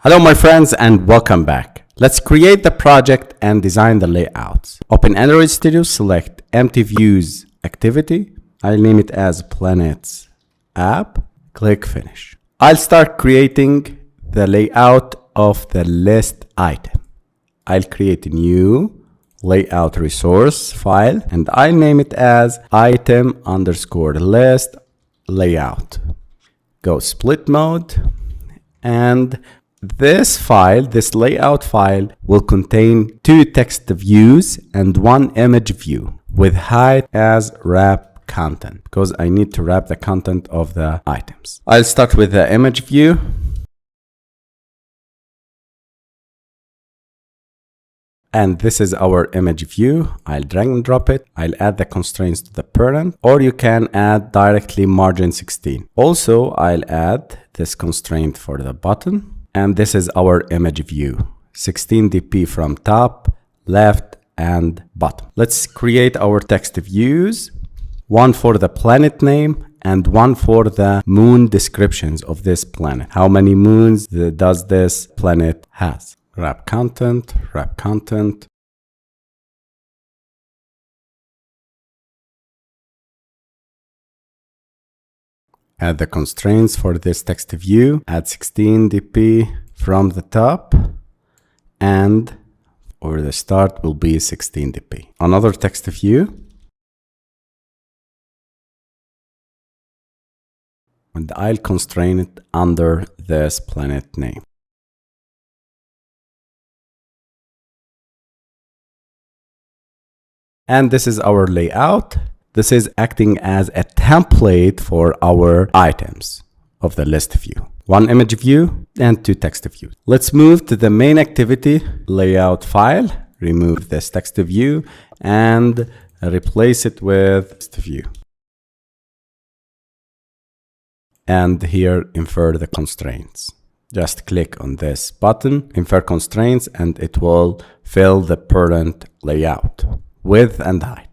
Hello my friends and welcome back. Let's create the project and design the layouts. Open Android Studio, select Empty Views Activity. I'll name it as Planets App. Click Finish. I'll start creating the layout of the list item. I'll create a new layout resource file and I'll name it as item_list layout. Go split mode, and this layout file will contain 2 text views and 1 image view with height as wrap content, because I need to wrap the content of the items. I'll start with the image view. And this is our image view. I'll drag and drop it. I'll add the constraints to the parent, or you can add directly margin 16. Also, I'll add this constraint for the button. And this is our image view, 16 dp from top, left, and bottom. Let's create our text views, one for the planet name and one for the moon descriptions of this planet. How many moons does this planet has? Wrap content, wrap content. Add the constraints for this text view. Add 16 dp from the top, and over the start will be 16 dp. Another text view. And I'll constrain it under this planet name. And this is our layout. This is acting as a template for our items of the list view. 1 image view and 2 text views. Let's move to the main activity layout file. Remove this text view and replace it with text view. And here infer the constraints. Just click on this button, infer constraints, and it will fill the parent layout, width and height.